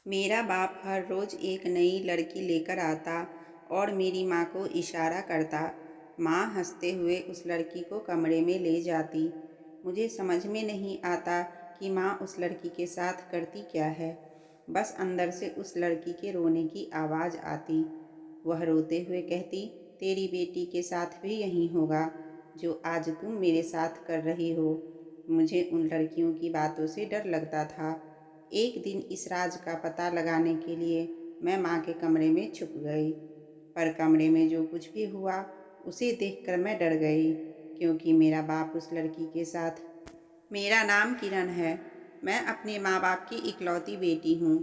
मेरा बाप हर रोज़ एक नई लड़की लेकर आता और मेरी माँ को इशारा करता। माँ हंसते हुए उस लड़की को कमरे में ले जाती। मुझे समझ में नहीं आता कि माँ उस लड़की के साथ करती क्या है। बस अंदर से उस लड़की के रोने की आवाज़ आती। वह रोते हुए कहती, तेरी बेटी के साथ भी यही होगा जो आज तुम मेरे साथ कर रही हो। मुझे उन लड़कियों की बातों से डर लगता था। एक दिन इस राज का पता लगाने के लिए मैं माँ के कमरे में छुप गई। पर कमरे में जो कुछ भी हुआ उसे देखकर मैं डर गई, क्योंकि मेरा बाप उस लड़की के साथ। मेरा नाम किरण है। मैं अपने माँ बाप की इकलौती बेटी हूँ।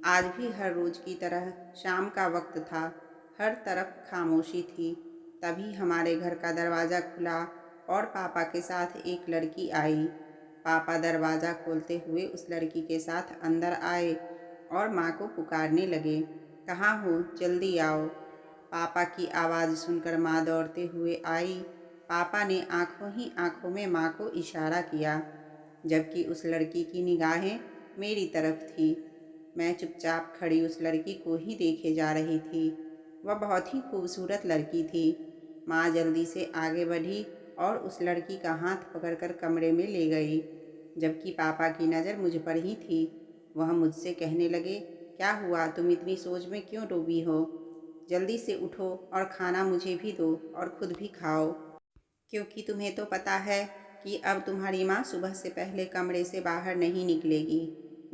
आज भी हर रोज़ की तरह शाम का वक्त था। हर तरफ खामोशी थी। तभी हमारे घर का दरवाज़ा खुला और पापा के साथ एक लड़की आई। पापा दरवाज़ा खोलते हुए उस लड़की के साथ अंदर आए और माँ को पुकारने लगे, कहाँ हो, जल्दी आओ। पापा की आवाज़ सुनकर माँ दौड़ते हुए आई। पापा ने आंखों ही आंखों में माँ को इशारा किया, जबकि उस लड़की की निगाहें मेरी तरफ थी। मैं चुपचाप खड़ी उस लड़की को ही देखे जा रही थी। वह बहुत ही खूबसूरत लड़की थी। माँ जल्दी से आगे बढ़ी और उस लड़की का हाथ पकड़कर कमरे में ले गई, जबकि पापा की नज़र मुझ पर ही थी। वह मुझसे कहने लगे, क्या हुआ, तुम इतनी सोच में क्यों डूबी हो? जल्दी से उठो और खाना मुझे भी दो और खुद भी खाओ, क्योंकि तुम्हें तो पता है कि अब तुम्हारी माँ सुबह से पहले कमरे से बाहर नहीं निकलेगी।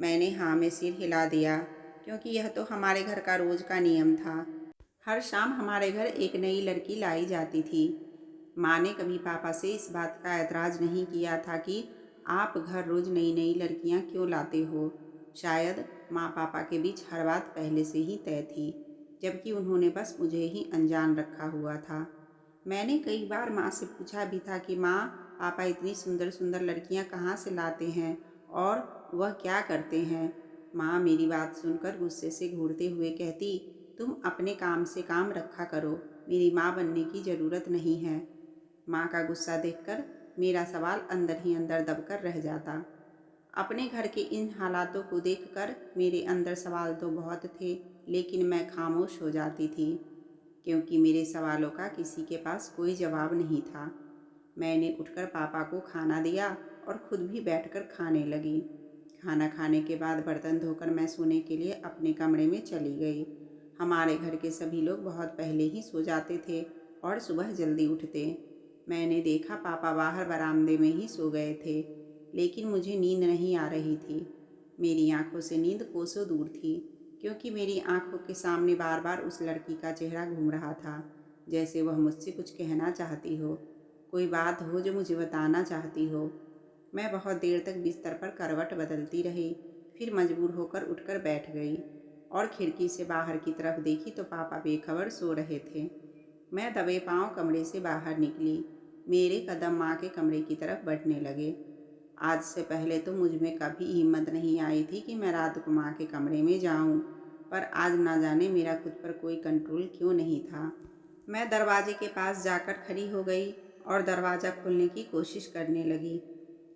मैंने हाँ में सिर हिला दिया, क्योंकि यह तो हमारे घर का रोज़ का नियम था। हर शाम हमारे घर एक नई लड़की लाई जाती थी। माँ ने कभी पापा से इस बात का ऐतराज़ नहीं किया था कि आप घर रोज़ नई नई लड़कियाँ क्यों लाते हो। शायद माँ पापा के बीच हर बात पहले से ही तय थी, जबकि उन्होंने बस मुझे ही अनजान रखा हुआ था। मैंने कई बार माँ से पूछा भी था कि माँ, पापा इतनी सुंदर सुंदर लड़कियाँ कहाँ से लाते हैं और वह क्या करते हैं। माँ मेरी बात सुनकर गुस्से से घूरते हुए कहती, तुम अपने काम से काम रखा करो, मेरी माँ बनने की ज़रूरत नहीं है। माँ का गुस्सा देखकर मेरा सवाल अंदर ही अंदर दबकर रह जाता। अपने घर के इन हालातों को देखकर मेरे अंदर सवाल तो बहुत थे, लेकिन मैं खामोश हो जाती थी, क्योंकि मेरे सवालों का किसी के पास कोई जवाब नहीं था। मैंने उठकर पापा को खाना दिया और खुद भी बैठकर खाने लगी। खाना खाने के बाद बर्तन धोकर मैं सोने के लिए अपने कमरे में चली गई। हमारे घर के सभी लोग बहुत पहले ही सो जाते थे और सुबह जल्दी उठते। मैंने देखा पापा बाहर बरामदे में ही सो गए थे, लेकिन मुझे नींद नहीं आ रही थी। मेरी आंखों से नींद कोसों दूर थी, क्योंकि मेरी आंखों के सामने बार बार उस लड़की का चेहरा घूम रहा था, जैसे वह मुझसे कुछ कहना चाहती हो, कोई बात हो जो मुझे बताना चाहती हो। मैं बहुत देर तक बिस्तर पर करवट बदलती रही, फिर मजबूर होकर उठकर बैठ गई और खिड़की से बाहर की तरफ देखी तो पापा बेखबर सो रहे थे। मैं दबे पांव कमरे से बाहर निकली। मेरे कदम माँ के कमरे की तरफ बढ़ने लगे। आज से पहले तो मुझ में कभी हिम्मत नहीं आई थी कि मैं रात को माँ के कमरे में जाऊं, पर आज ना जाने मेरा खुद पर कोई कंट्रोल क्यों नहीं था। मैं दरवाजे के पास जाकर खड़ी हो गई और दरवाज़ा खोलने की कोशिश करने लगी,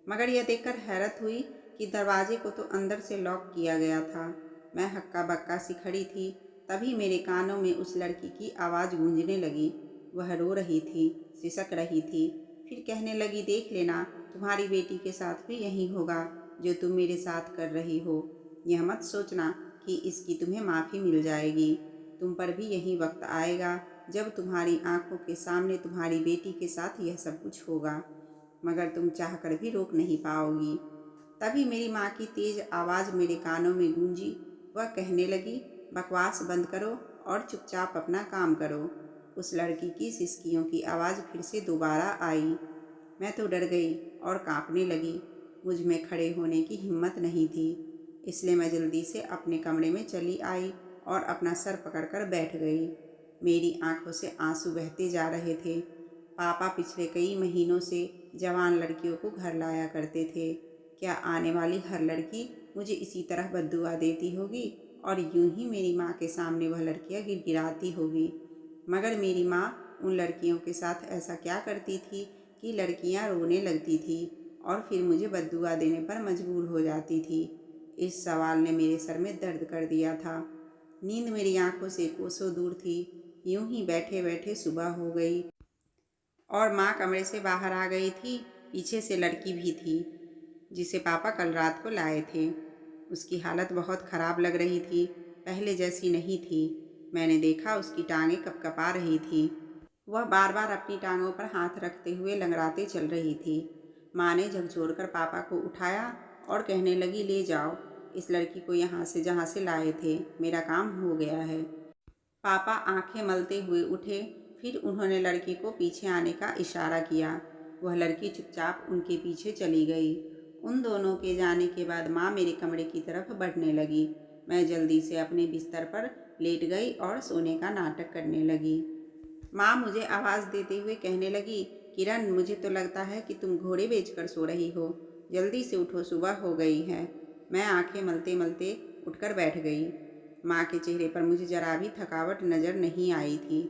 मगर यह देखकर हैरत हुई कि दरवाजे को तो अंदर से लॉक किया गया था। मैं हक्का बक्का सी खड़ी थी। तभी मेरे कानों में उस लड़की की आवाज़ गूंजने लगी। वह रो रही थी, सिसक रही थी, फिर कहने लगी, देख लेना, तुम्हारी बेटी के साथ भी यही होगा जो तुम मेरे साथ कर रही हो। यह मत सोचना कि इसकी तुम्हें माफ़ी मिल जाएगी। तुम पर भी यही वक्त आएगा जब तुम्हारी आंखों के सामने तुम्हारी बेटी के साथ यह सब कुछ होगा, मगर तुम चाहकर भी रोक नहीं पाओगी। तभी मेरी माँ की तेज आवाज़ मेरे कानों में गूंजी। वह कहने लगी, बकवास बंद करो और चुपचाप अपना काम करो। उस लड़की की सिसकियों की आवाज़ फिर से दोबारा आई। मैं तो डर गई और कांपने लगी। मुझ में खड़े होने की हिम्मत नहीं थी, इसलिए मैं जल्दी से अपने कमरे में चली आई और अपना सर पकड़कर बैठ गई। मेरी आंखों से आंसू बहते जा रहे थे। पापा पिछले कई महीनों से जवान लड़कियों को घर लाया करते थे। क्या आने वाली हर लड़की मुझे इसी तरह बद्दुआ देती होगी और यूं ही मेरी माँ के सामने वह लड़कियाँ गिड़गिड़ाती होगी। मगर मेरी माँ उन लड़कियों के साथ ऐसा क्या करती थी कि लड़कियाँ रोने लगती थी और फिर मुझे बद्दुआ देने पर मजबूर हो जाती थी। इस सवाल ने मेरे सर में दर्द कर दिया था। नींद मेरी आंखों से कोसों दूर थी। यूं ही बैठे बैठे सुबह हो गई और माँ कमरे से बाहर आ गई थी। पीछे से लड़की भी थी जिसे पापा कल रात को लाए थे। उसकी हालत बहुत ख़राब लग रही थी, पहले जैसी नहीं थी। मैंने देखा उसकी टांगें कँपकपा रही थी। वह बार बार अपनी टांगों पर हाथ रखते हुए लंगड़ाते चल रही थी। माँ ने झकझोरकर पापा को उठाया और कहने लगी, ले जाओ इस लड़की को यहाँ से जहाँ से लाए थे, मेरा काम हो गया है। पापा आंखें मलते हुए उठे। फिर उन्होंने लड़की को पीछे आने का इशारा किया। वह लड़की चुपचाप उनके पीछे चली गई। उन दोनों के जाने के बाद माँ मेरे कमरे की तरफ बढ़ने लगी। मैं जल्दी से अपने बिस्तर पर लेट गई और सोने का नाटक करने लगी। माँ मुझे आवाज़ देते हुए कहने लगी, किरण, मुझे तो लगता है कि तुम घोड़े बेचकर सो रही हो। जल्दी से उठो, सुबह हो गई है। मैं आंखें मलते मलते उठकर बैठ गई। माँ के चेहरे पर मुझे जरा भी थकावट नज़र नहीं आई थी।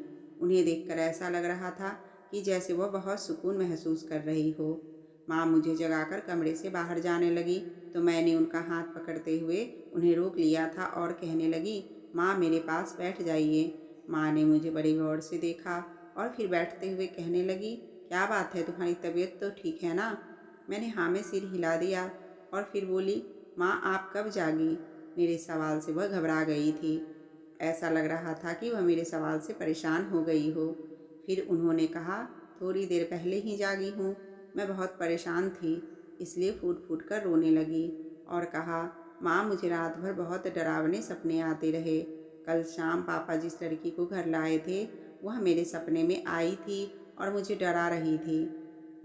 उन्हें देखकर ऐसा लग रहा था कि जैसे वह बहुत सुकून महसूस कर रही हो। माँ मुझे जगाकर कमरे से बाहर जाने लगी तो मैंने उनका हाथ पकड़ते हुए उन्हें रोक लिया था और कहने लगी, माँ मेरे पास बैठ जाइए। माँ ने मुझे बड़े गौर से देखा और फिर बैठते हुए कहने लगी, क्या बात है, तुम्हारी तबीयत तो ठीक है ना? मैंने हाँ में सिर हिला दिया और फिर बोली, माँ आप कब जागी? मेरे सवाल से वह घबरा गई थी। ऐसा लग रहा था कि वह मेरे सवाल से परेशान हो गई हो। फिर उन्होंने कहा, थोड़ी देर पहले ही जागी हूँ। मैं बहुत परेशान थी, इसलिए फूट फूट कर रोने लगी और कहा, माँ मुझे रात भर बहुत डरावने सपने आते रहे। कल शाम पापा जिस लड़की को घर लाए थे वह मेरे सपने में आई थी और मुझे डरा रही थी।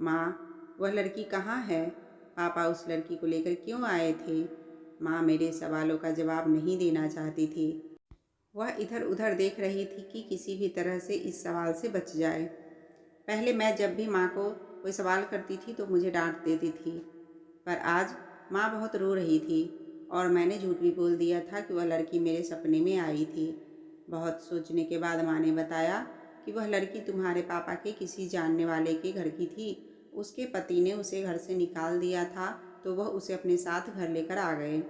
माँ, वह लड़की कहाँ है? पापा उस लड़की को लेकर क्यों आए थे? माँ मेरे सवालों का जवाब नहीं देना चाहती थी। वह इधर उधर देख रही थी कि किसी भी तरह से इस सवाल से बच जाए। पहले मैं जब भी माँ को कोई सवाल करती थी तो मुझे डांट देती थी, पर आज माँ बहुत रो रही थी और मैंने झूठ भी बोल दिया था कि वह लड़की मेरे सपने में आई थी। बहुत सोचने के बाद माँ ने बताया कि वह लड़की तुम्हारे पापा के किसी जानने वाले के घर की थी। उसके पति ने उसे घर से निकाल दिया था तो वह उसे अपने साथ घर लेकर आ गए।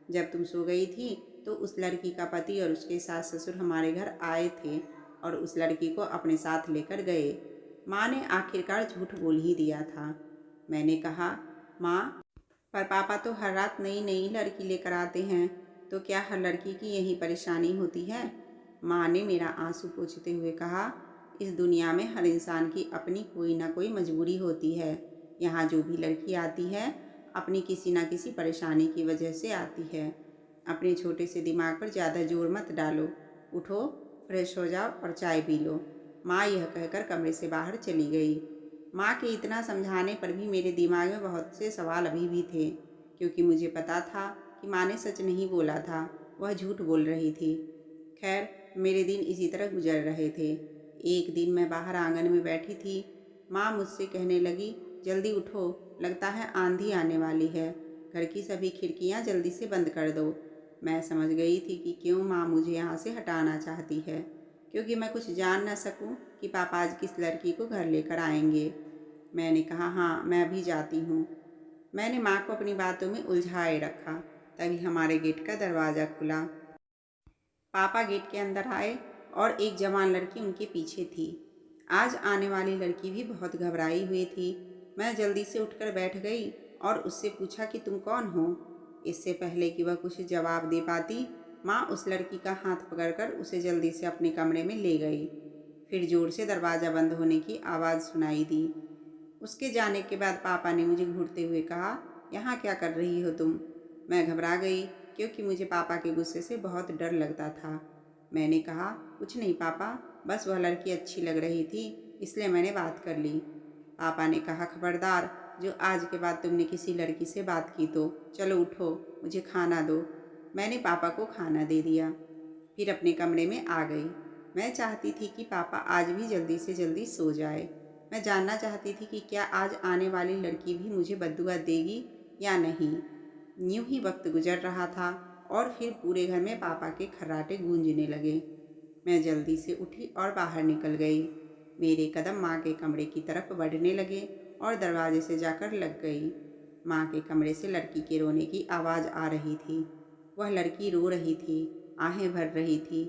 जब तुम सो गई थी तो उस लड़की का पति और उसके सास ससुर हमारे घर आए थे और उस लड़की को अपने साथ लेकर गए। माँ ने आखिरकार झूठ बोल ही दिया था। मैंने कहा, माँ, पर पापा तो हर रात नई नई लड़की लेकर आते हैं, तो क्या हर लड़की की यही परेशानी होती है? माँ ने मेरा आंसू पोंछते हुए कहा, इस दुनिया में हर इंसान की अपनी कोई ना कोई मजबूरी होती है। यहाँ जो भी लड़की आती है अपनी किसी न किसी परेशानी की वजह से आती है। अपने छोटे से दिमाग पर ज़्यादा जोर मत डालो। उठो, फ्रेश हो जाओ और चाय पी लो। माँ यह कहकर कमरे से बाहर चली गई। माँ के इतना समझाने पर भी मेरे दिमाग में बहुत से सवाल अभी भी थे, क्योंकि मुझे पता था कि माँ ने सच नहीं बोला था, वह झूठ बोल रही थी। खैर, मेरे दिन इसी तरह गुजर रहे थे। एक दिन मैं बाहर आंगन में बैठी थी। माँ मुझसे कहने लगी, जल्दी उठो, लगता है आंधी आने वाली है। घर की सभी खिड़कियाँ जल्दी से बंद कर दो। मैं समझ गई थी कि क्यों माँ मुझे यहाँ से हटाना चाहती है, क्योंकि मैं कुछ जान न सकूँ कि पापा आज किस लड़की को घर लेकर आएंगे। मैंने कहा, हाँ मैं भी जाती हूँ। मैंने माँ को अपनी बातों में उलझाए रखा। तभी हमारे गेट का दरवाज़ा खुला। पापा गेट के अंदर आए और एक जवान लड़की उनके पीछे थी। आज आने वाली लड़की भी बहुत घबराई हुई थी। मैं जल्दी से उठकर बैठ गई और उससे पूछा कि तुम कौन हो। इससे पहले कि वह कुछ जवाब दे पाती, माँ उस लड़की का हाथ पकड़कर उसे जल्दी से अपने कमरे में ले गई। फिर जोर से दरवाज़ा बंद होने की आवाज़ सुनाई दी। उसके जाने के बाद पापा ने मुझे घूरते हुए कहा, यहाँ क्या कर रही हो तुम? मैं घबरा गई क्योंकि मुझे पापा के गुस्से से बहुत डर लगता था। मैंने कहा, कुछ नहीं पापा, बस वह लड़की अच्छी लग रही थी इसलिए मैंने बात कर ली। पापा ने कहा, खबरदार, जो आज के बाद तुमने किसी लड़की से बात की तो चलो उठो, मुझे खाना दो। मैंने पापा को खाना दे दिया, फिर अपने कमरे में आ गई। मैं चाहती थी कि पापा आज भी जल्दी से जल्दी सो जाए। मैं जानना चाहती थी कि क्या आज आने वाली लड़की भी मुझे बद्दुआ देगी या नहीं। यूं ही वक्त गुजर रहा था और फिर पूरे घर में पापा के खर्राटे गूंजने लगे। मैं जल्दी से उठी और बाहर निकल गई। मेरे कदम माँ के कमरे की तरफ बढ़ने लगे और दरवाजे से जाकर लग गई। माँ के कमरे से लड़की के रोने की आवाज़ आ रही थी। वह लड़की रो रही थी, आहें भर रही थी।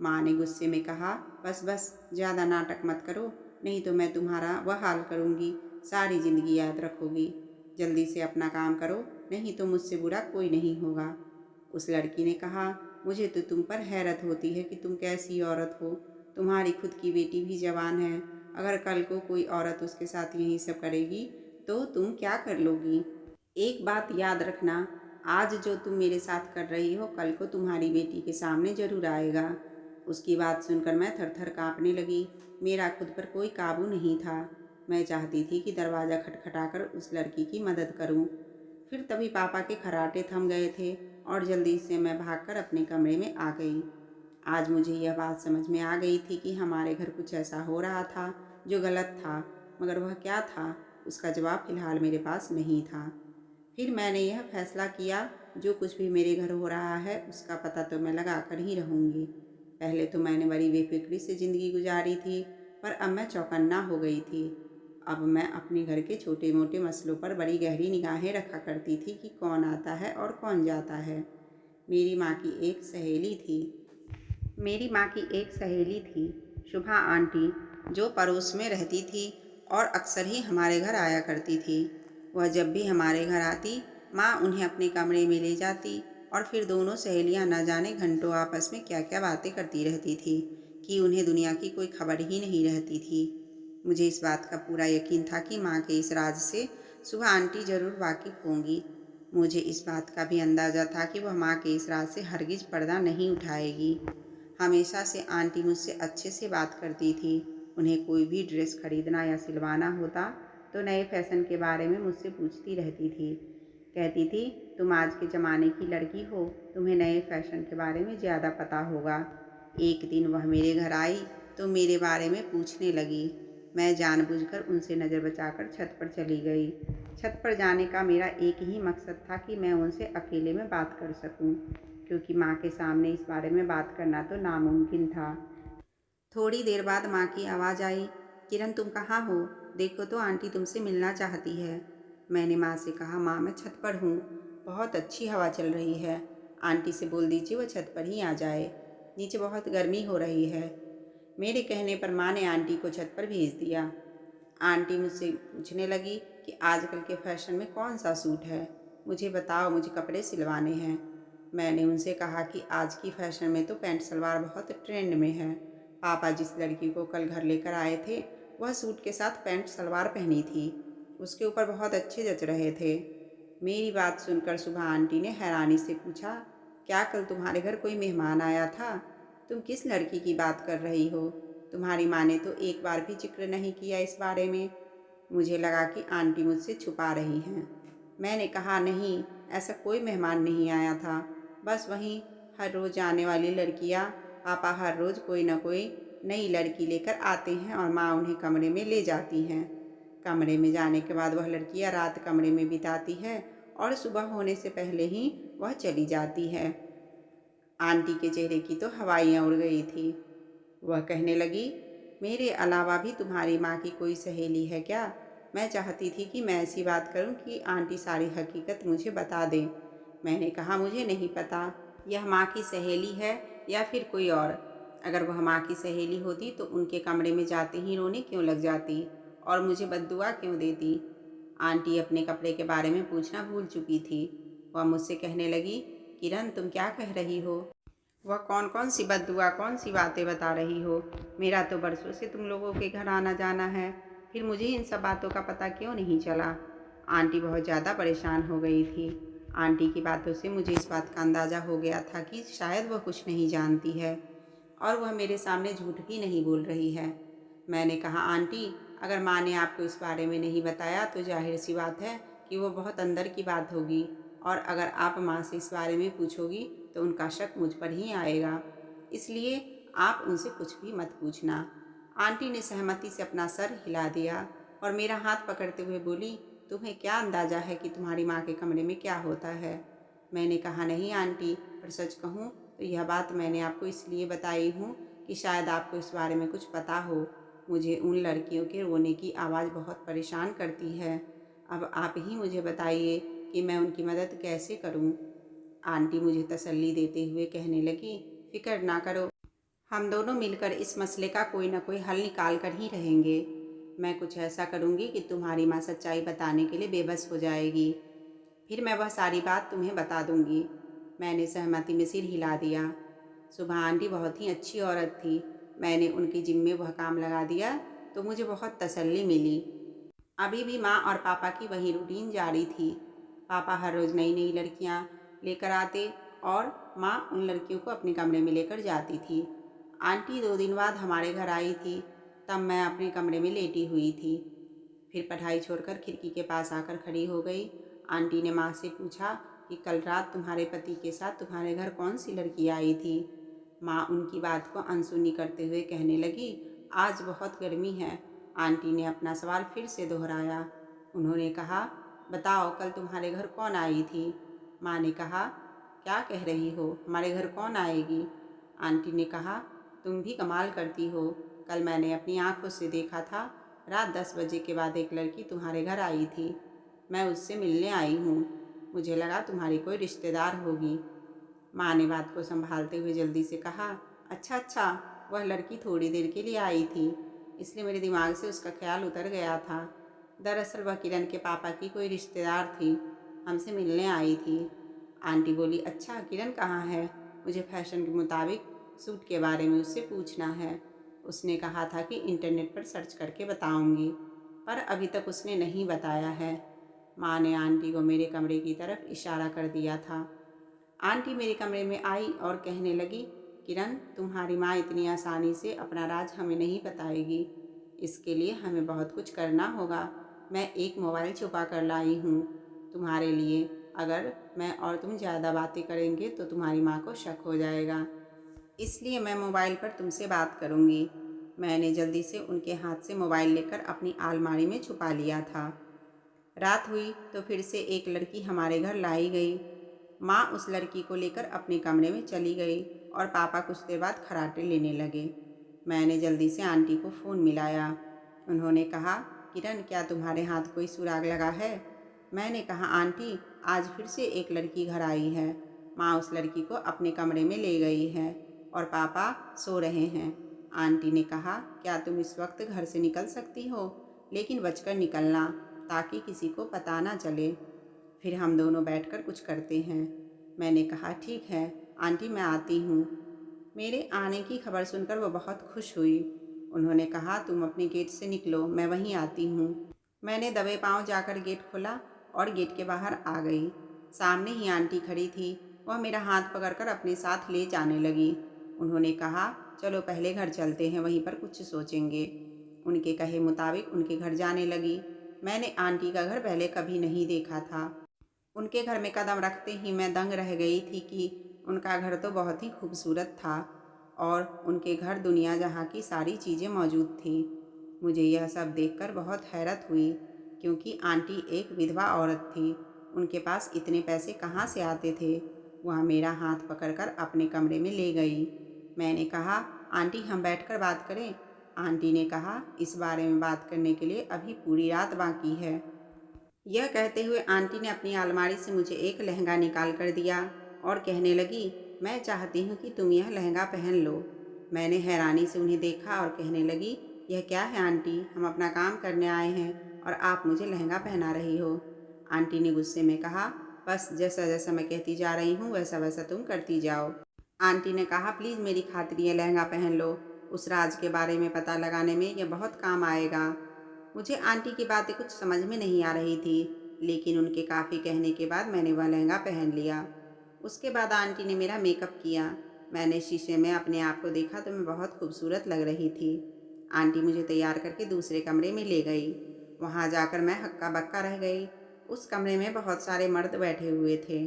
माँ ने गुस्से में कहा, बस बस, ज़्यादा नाटक मत करो, नहीं तो मैं तुम्हारा वह हाल करूँगी, सारी ज़िंदगी याद रखोगी। जल्दी से अपना काम करो, नहीं तो मुझसे बुरा कोई नहीं होगा। उस लड़की ने कहा, मुझे तो तुम पर हैरत होती है कि तुम कैसी औरत हो। तुम्हारी खुद की बेटी भी जवान है, अगर कल को कोई औरत उसके साथ यही सब करेगी तो तुम क्या कर लोगी? एक बात याद रखना, आज जो तुम मेरे साथ कर रही हो कल को तुम्हारी बेटी के सामने जरूर आएगा। उसकी बात सुनकर मैं थर थर काँपने लगी। मेरा खुद पर कोई काबू नहीं था। मैं चाहती थी कि दरवाज़ा खटखटाकर उस लड़की की मदद करूं। फिर तभी पापा के खर्राटे थम गए थे और जल्दी से मैं भागकर अपने कमरे में आ गई। आज मुझे यह बात समझ में आ गई थी कि हमारे घर कुछ ऐसा हो रहा था जो गलत था, मगर वह क्या था उसका जवाब फ़िलहाल मेरे पास नहीं था। फिर मैंने यह फैसला किया, जो कुछ भी मेरे घर हो रहा है उसका पता तो मैं लगा कर ही रहूँगी। पहले तो मैंने बड़ी बेफिक्री से ज़िंदगी गुजारी थी, पर अब मैं चौकन्ना हो गई थी। अब मैं अपने घर के छोटे मोटे मसलों पर बड़ी गहरी निगाहें रखा करती थी कि कौन आता है और कौन जाता है। मेरी माँ की एक सहेली थी मेरी माँ की एक सहेली थी, शुभा आंटी, जो पड़ोस में रहती थी और अक्सर ही हमारे घर आया करती थी। वह जब भी हमारे घर आती, माँ उन्हें अपने कमरे में ले जाती और फिर दोनों सहेलियाँ न जाने घंटों आपस में क्या क्या बातें करती रहती थी कि उन्हें दुनिया की कोई खबर ही नहीं रहती थी। मुझे इस बात का पूरा यकीन था कि माँ के इस राज से सुबह आंटी जरूर वाकिफ होंगी। मुझे इस बात का भी अंदाज़ा था कि वह माँ के इस राज से हरगिज पर्दा नहीं उठाएगी। हमेशा से आंटी मुझसे अच्छे से बात करती थी। उन्हें कोई भी ड्रेस खरीदना या सिलवाना होता तो नए फैशन के बारे में मुझसे पूछती रहती थी। कहती थी, तुम आज के ज़माने की लड़की हो, तुम्हें नए फैशन के बारे में ज़्यादा पता होगा। एक दिन वह मेरे घर आई तो मेरे बारे में पूछने लगी। मैं जानबूझकर उनसे नज़र बचाकर छत पर चली गई। छत पर जाने का मेरा एक ही मकसद था कि मैं उनसे अकेले में बात कर सकूं, क्योंकि माँ के सामने इस बारे में बात करना तो नामुमकिन था। थोड़ी देर बाद माँ की आवाज़ आई, किरण तुम कहाँ हो? देखो तो आंटी तुमसे मिलना चाहती है। मैंने माँ से कहा, माँ मैं छत पर हूँ, बहुत अच्छी हवा चल रही है। आंटी से बोल दीजिए वो छत पर ही आ जाए, नीचे बहुत गर्मी हो रही है। मेरे कहने पर माँ ने आंटी को छत पर भेज दिया। आंटी मुझसे पूछने लगी कि आजकल के फैशन में कौन सा सूट है, मुझे बताओ, मुझे कपड़े सिलवाने हैं। मैंने उनसे कहा कि आज की फैशन में तो पैंट सलवार बहुत ट्रेंड में है। पापा जिस लड़की को कल घर लेकर आए थे वह सूट के साथ पैंट सलवार पहनी थी, उसके ऊपर बहुत अच्छे जच रहे थे। मेरी बात सुनकर सुबह आंटी ने हैरानी से पूछा, क्या कल तुम्हारे घर कोई मेहमान आया था? तुम किस लड़की की बात कर रही हो? तुम्हारी माँ ने तो एक बार भी जिक्र नहीं किया इस बारे में। मुझे लगा कि आंटी मुझसे छुपा रही हैं। मैंने कहा, नहीं, ऐसा कोई मेहमान नहीं आया था, बस वहीं हर रोज़ आने वाली लड़कियाँ। पापा हर रोज़ कोई ना कोई नई लड़की लेकर आते हैं और माँ उन्हें कमरे में ले जाती हैं। कमरे में जाने के बाद वह लड़कियाँ रात कमरे में बिताती है और सुबह होने से पहले ही वह चली जाती है। आंटी के चेहरे की तो हवाइयाँ उड़ गई थी। वह कहने लगी, मेरे अलावा भी तुम्हारी माँ की कोई सहेली है क्या? मैं चाहती थी कि मैं ऐसी बात करूं कि आंटी सारी हकीकत मुझे बता दें। मैंने कहा, मुझे नहीं पता यह माँ की सहेली है या फिर कोई और। अगर वह माँ की सहेली होती तो उनके कमरे में जाते ही रोने क्यों लग जाती और मुझे बद्दुआ क्यों देती? आंटी अपने कपड़े के बारे में पूछना भूल चुकी थी। वह मुझसे कहने लगी, किरण तुम क्या कह रही हो? वह कौन कौन सी बद्दुआ, कौन सी बातें बता रही हो? मेरा तो बरसों से तुम लोगों के घर आना जाना है, फिर मुझे इन सब बातों का पता क्यों नहीं चला? आंटी बहुत ज़्यादा परेशान हो गई थी। आंटी की बातों से मुझे इस बात का अंदाज़ा हो गया था कि शायद वह कुछ नहीं जानती है और वह मेरे सामने झूठ भी नहीं बोल रही है। मैंने कहा, आंटी, अगर माँ ने आपको इस बारे में नहीं बताया तो जाहिर सी बात है कि वो बहुत अंदर की बात होगी, और अगर आप माँ से इस बारे में पूछोगी तो उनका शक मुझ पर ही आएगा, इसलिए आप उनसे कुछ भी मत पूछना। आंटी ने सहमति से अपना सर हिला दिया और मेरा हाथ पकड़ते हुए बोली, तुम्हें क्या अंदाज़ा है कि तुम्हारी माँ के कमरे में क्या होता है? मैंने कहा, नहीं आंटी, पर सच कहूँ तो यह बात मैंने आपको इसलिए बताई हूँ कि शायद आपको इस बारे में कुछ पता हो। मुझे उन लड़कियों के रोने की आवाज़ बहुत परेशान करती है। अब आप ही मुझे बताइए कि मैं उनकी मदद कैसे करूं। आंटी मुझे तसल्ली देते हुए कहने लगी, फिक्र ना करो, हम दोनों मिलकर इस मसले का कोई ना कोई हल निकाल कर ही रहेंगे। मैं कुछ ऐसा करूंगी कि तुम्हारी माँ सच्चाई बताने के लिए बेबस हो जाएगी। फिर मैं वह सारी बात तुम्हें बता दूंगी। मैंने सहमति में सिर हिला दिया। सुबह आंटी बहुत ही अच्छी औरत थी। मैंने उनकी जिम्मे वह काम लगा दिया तो मुझे बहुत तसल्ली मिली। अभी भी माँ और पापा की वही रूटीन जारी थी। पापा हर रोज़ नई नई लड़कियाँ लेकर आते और माँ उन लड़कियों को अपने कमरे में लेकर जाती थी। आंटी 2 दिन बाद हमारे घर आई थी, तब मैं अपने कमरे में लेटी हुई थी। फिर पढ़ाई छोड़कर खिड़की के पास आकर खड़ी हो गई। आंटी ने माँ से पूछा कि कल रात तुम्हारे पति के साथ तुम्हारे घर कौन सी लड़की आई थी। माँ उनकी बात को अनसुनी करते हुए कहने लगी, आज बहुत गर्मी है। आंटी ने अपना सवाल फिर से दोहराया। उन्होंने कहा, बताओ कल तुम्हारे घर कौन आई थी। माँ ने कहा, क्या कह रही हो, हमारे घर कौन आएगी। आंटी ने कहा, तुम भी कमाल करती हो, कल मैंने अपनी आंखों से देखा था। रात 10 बजे के बाद एक लड़की तुम्हारे घर आई थी। मैं उससे मिलने आई हूँ। मुझे लगा तुम्हारी कोई रिश्तेदार होगी। माँ ने बात को संभालते हुए जल्दी से कहा, अच्छा अच्छा, वह लड़की थोड़ी देर के लिए आई थी, इसलिए मेरे दिमाग से उसका ख्याल उतर गया था। दरअसल वह किरण के पापा की कोई रिश्तेदार थी, हमसे मिलने आई थी। आंटी बोली, अच्छा किरण कहाँ है, मुझे फैशन के मुताबिक सूट के बारे में उससे पूछना है। उसने कहा था कि इंटरनेट पर सर्च करके बताऊंगी, पर अभी तक उसने नहीं बताया है। माँ ने आंटी को मेरे कमरे की तरफ इशारा कर दिया था। आंटी मेरे कमरे में आई और कहने लगी, किरण तुम्हारी माँ इतनी आसानी से अपना राज हमें नहीं बताएगी। इसके लिए हमें बहुत कुछ करना होगा। मैं एक मोबाइल छुपा कर लाई हूँ तुम्हारे लिए। अगर मैं और तुम ज़्यादा बातें करेंगे तो तुम्हारी माँ को शक हो जाएगा, इसलिए मैं मोबाइल पर तुमसे बात करूँगी। मैंने जल्दी से उनके हाथ से मोबाइल लेकर अपनी अलमारी में छुपा लिया था। रात हुई तो फिर से एक लड़की हमारे घर लाई गई। माँ उस लड़की को लेकर अपने कमरे में चली गई और पापा कुछ देर बाद खर्राटे लेने लगे। मैंने जल्दी से आंटी को फ़ोन मिलाया। उन्होंने कहा, किरण क्या तुम्हारे हाथ कोई सुराग लगा है। मैंने कहा, आंटी आज फिर से एक लड़की घर आई है। माँ उस लड़की को अपने कमरे में ले गई है और पापा सो रहे हैं। आंटी ने कहा, क्या तुम इस वक्त घर से निकल सकती हो, लेकिन बचकर निकलना ताकि किसी को पता ना चले। फिर हम दोनों बैठकर कुछ करते हैं। मैंने कहा, ठीक है आंटी, मैं आती हूँ। मेरे आने की खबर सुनकर वो बहुत खुश हुई। उन्होंने कहा, तुम अपने गेट से निकलो, मैं वहीं आती हूँ। मैंने दबे पाँव जाकर गेट खोला और गेट के बाहर आ गई। सामने ही आंटी खड़ी थी। वह मेरा हाथ पकड़कर अपने साथ ले जाने लगी। उन्होंने कहा, चलो पहले घर चलते हैं, वहीं पर कुछ सोचेंगे। उनके कहे मुताबिक उनके घर जाने लगी। मैंने आंटी का घर पहले कभी नहीं देखा था। उनके घर में कदम रखते ही मैं दंग रह गई थी कि उनका घर तो बहुत ही खूबसूरत था और उनके घर दुनिया जहाँ की सारी चीज़ें मौजूद थी। मुझे यह सब देखकर बहुत हैरत हुई, क्योंकि आंटी एक विधवा औरत थी। उनके पास इतने पैसे कहाँ से आते थे। वह मेरा हाथ पकड़कर अपने कमरे में ले गई। मैंने कहा, आंटी हम बैठकर बात करें। आंटी ने कहा, इस बारे में बात करने के लिए अभी पूरी रात बाकी है। यह कहते हुए आंटी ने अपनी अलमारी से मुझे एक लहंगा निकाल कर दिया और कहने लगी, मैं चाहती हूँ कि तुम यह लहंगा पहन लो। मैंने हैरानी से उन्हें देखा और कहने लगी, यह क्या है आंटी, हम अपना काम करने आए हैं और आप मुझे लहंगा पहना रही हो। आंटी ने गुस्से में कहा, बस जैसा जैसा मैं कहती जा रही हूँ वैसा वैसा तुम करती जाओ। आंटी ने कहा, प्लीज़ मेरी खातिर यह लहंगा पहन लो, उस राज के बारे में पता लगाने में यह बहुत काम आएगा। मुझे आंटी की बातें कुछ समझ में नहीं आ रही थी, लेकिन उनके काफ़ी कहने के बाद मैंने वह लहंगा पहन लिया। उसके बाद आंटी ने मेरा मेकअप किया। मैंने शीशे में अपने आप को देखा तो मैं बहुत खूबसूरत लग रही थी। आंटी मुझे तैयार करके दूसरे कमरे में ले गई। वहाँ जाकर मैं हक्का बक्का रह गई। उस कमरे में बहुत सारे मर्द बैठे हुए थे।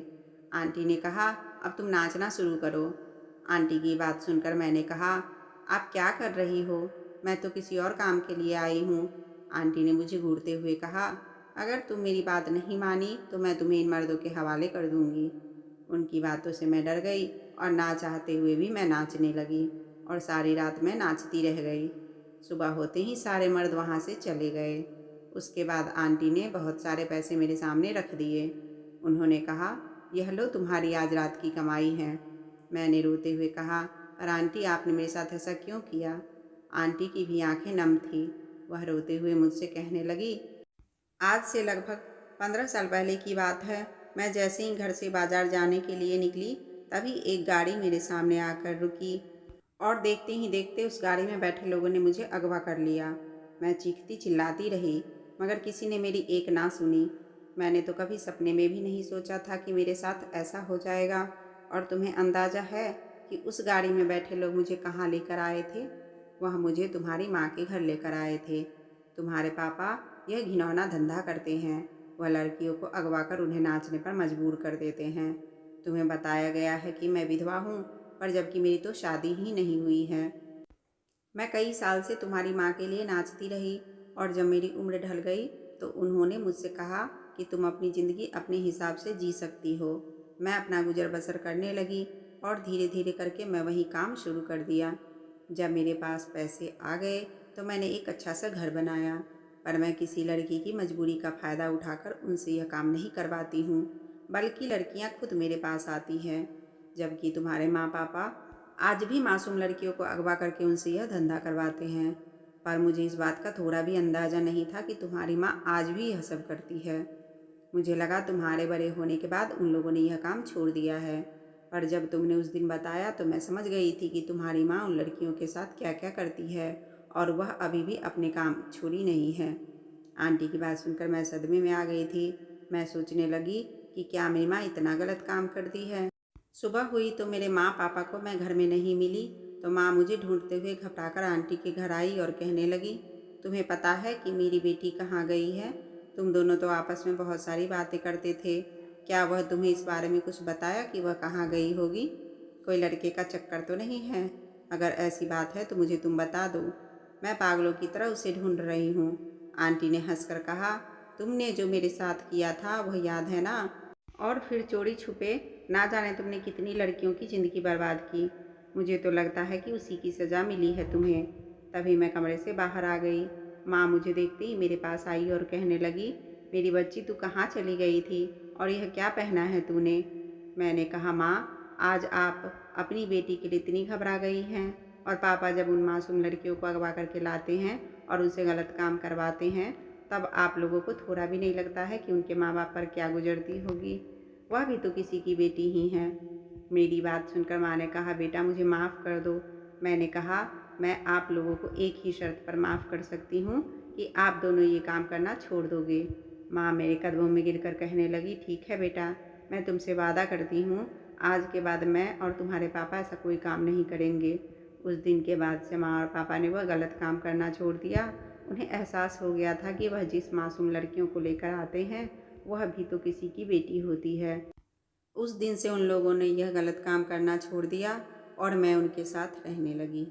आंटी ने कहा, अब तुम नाचना शुरू करो। आंटी की बात सुनकर मैंने कहा, आप क्या कर रही हो, मैं तो किसी और काम के लिए आई हूँ। आंटी ने मुझे घूरते हुए कहा, अगर तुम मेरी बात नहीं मानी तो मैं तुम्हें इन मर्दों के हवाले कर दूंगी। उनकी बातों से मैं डर गई और ना चाहते हुए भी मैं नाचने लगी और सारी रात मैं नाचती रह गई। सुबह होते ही सारे मर्द वहाँ से चले गए। उसके बाद आंटी ने बहुत सारे पैसे मेरे सामने रख दिए। उन्होंने कहा, यह लो तुम्हारी आज रात की कमाई है। मैंने रोते हुए कहा, पर आंटी आपने मेरे साथ ऐसा क्यों किया? आंटी की भी आंखें नम थी। वह रोते हुए मुझसे कहने लगी, आज से लगभग 15 साल पहले की बात है। मैं जैसे ही घर से बाजार जाने के लिए निकली, तभी एक गाड़ी मेरे सामने आकर रुकी और देखते ही देखते उस गाड़ी में बैठे लोगों ने मुझे अगवा कर लिया। मैं चीखती चिल्लाती रही, मगर किसी ने मेरी एक ना सुनी। मैंने तो कभी सपने में भी नहीं सोचा था कि मेरे साथ ऐसा हो जाएगा। और तुम्हें अंदाज़ा है कि उस गाड़ी में बैठे लोग मुझे कहाँ लेकर आए थे? वह मुझे तुम्हारी माँ के घर लेकर आए थे। तुम्हारे पापा यह घिनौना धंधा करते हैं। वह लड़कियों को अगवा कर उन्हें नाचने पर मजबूर कर देते हैं। तुम्हें बताया गया है कि मैं विधवा हूँ, पर जबकि मेरी तो शादी ही नहीं हुई है। मैं कई साल से तुम्हारी माँ के लिए नाचती रही, और जब मेरी उम्र ढल गई तो उन्होंने मुझसे कहा कि तुम अपनी ज़िंदगी अपने हिसाब से जी सकती हो। मैं अपना गुजर बसर करने लगी और धीरे धीरे करके मैं वही काम शुरू कर दिया। जब मेरे पास पैसे आ गए तो मैंने एक अच्छा सा घर बनाया, पर मैं किसी लड़की की मजबूरी का फ़ायदा उठाकर उनसे यह काम नहीं करवाती हूँ, बल्कि लड़कियाँ खुद मेरे पास आती हैं। जबकि तुम्हारे माँ पापा आज भी मासूम लड़कियों को अगवा करके उनसे यह धंधा करवाते हैं। पर मुझे इस बात का थोड़ा भी अंदाज़ा नहीं था कि तुम्हारी माँ आज भी यह सब करती है। मुझे लगा तुम्हारे बड़े होने के बाद उन लोगों ने यह काम छोड़ दिया है, पर जब तुमने उस दिन बताया तो मैं समझ गई थी कि तुम्हारी माँ उन लड़कियों के साथ क्या क्या करती है, और वह अभी भी अपने काम छोड़ी नहीं है। आंटी की बात सुनकर मैं सदमे में आ गई थी। मैं सोचने लगी कि क्या मेरी माँ इतना गलत काम करती है। सुबह हुई तो मेरे माँ पापा को मैं घर में नहीं मिली, तो माँ मुझे ढूंढते हुए घबराकर आंटी के घर आई और कहने लगी, तुम्हें पता है कि मेरी बेटी कहाँ गई है? तुम दोनों तो आपस में बहुत सारी बातें करते थे। क्या वह तुम्हें इस बारे में कुछ बताया कि वह कहाँ गई होगी? कोई लड़के का चक्कर तो नहीं है? अगर ऐसी बात है तो मुझे तुम बता दो। मैं पागलों की तरह उसे ढूंढ रही हूँ। आंटी ने हंसकर कहा, तुमने जो मेरे साथ किया था वह याद है ना? और फिर चोरी छुपे ना जाने तुमने कितनी लड़कियों की ज़िंदगी बर्बाद की। मुझे तो लगता है कि उसी की सज़ा मिली है तुम्हें। तभी मैं कमरे से बाहर आ गई। माँ मुझे देखते ही मेरे पास आई और कहने लगी, मेरी बच्ची तू कहाँ चली गई थी, और यह क्या पहना है तूने? मैंने कहा, माँ आज आप अपनी बेटी के लिए इतनी घबरा गई हैं, और पापा जब उन मासूम लड़कियों को अगवा करके लाते हैं और उनसे गलत काम करवाते हैं, तब आप लोगों को थोड़ा भी नहीं लगता है कि उनके माँ बाप पर क्या गुजरती होगी? वह भी तो किसी की बेटी ही हैं। मेरी बात सुनकर माँ ने कहा, बेटा मुझे माफ़ कर दो। मैंने कहा, मैं आप लोगों को एक ही शर्त पर माफ़ कर सकती हूँ कि आप दोनों ये काम करना छोड़ दोगे। माँ मेरे कदमों में गिरकर कहने लगी, ठीक है बेटा, मैं तुमसे वादा करती हूँ आज के बाद मैं और तुम्हारे पापा ऐसा कोई काम नहीं करेंगे। उस दिन के बाद से माँ और पापा ने वह गलत काम करना छोड़ दिया। उन्हें एहसास हो गया था कि वह जिस मासूम लड़कियों को लेकर आते हैं वह भी तो किसी की बेटी होती है। उस दिन से उन लोगों ने यह गलत काम करना छोड़ दिया और मैं उनके साथ रहने लगी।